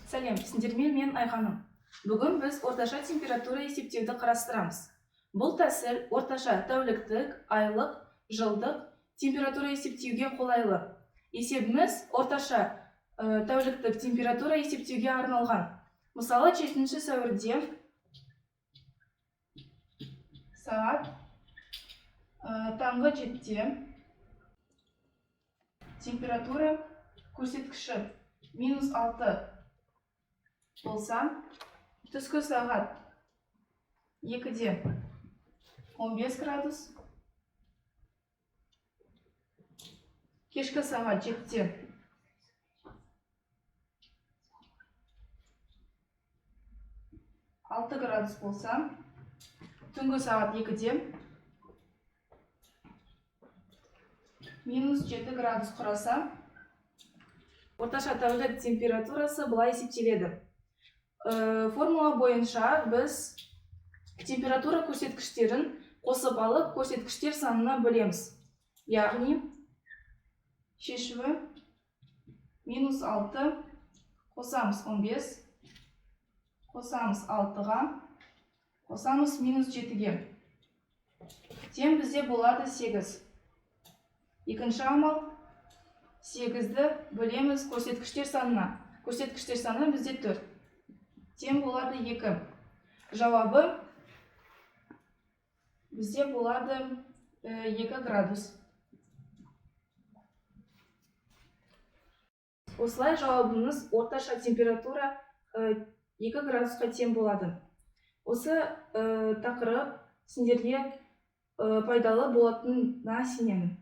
Сәлем, сіздермен мен Айғаным. Бүгін біз орташа температура есептеуді қарастырамыз. Бұл тәсіл орташа тәуліктік, айлық, жылдық температура есептеуге қолайлы. Есебіміз орташа тәуліктік температура есептеуге арналған. Мысалы, 7 сәуірде сағат таңғы 7-те температура көрсеткіші -6 болса, түскі сағат 2-де 15 градус, кешкі сағат 7-де 6 градус болса, түнгі сағат 2-де -7 градус құраса, орташа тәулік температурасы былай есептеледі. Формула бойынша біз температура көрсеткіштерін қосып алып, көрсеткіштер санына бөлеміз. Яғни, шешуі -6 қосамыз 15, қосамыз 6-ға, қосамыз -7-ге. Тең бізде болады 8. Екінші амал, 8-ді бөлеміз көрсеткіштер санына. Көрсеткіштер саны бізде 4. Тең болады 2. Жауабы бізде болады 2 градус. Осылай жауабымыз орташа температура 2 градусқа тең болады. Осы тақырып сендерге пайдалы болатынына сенемін.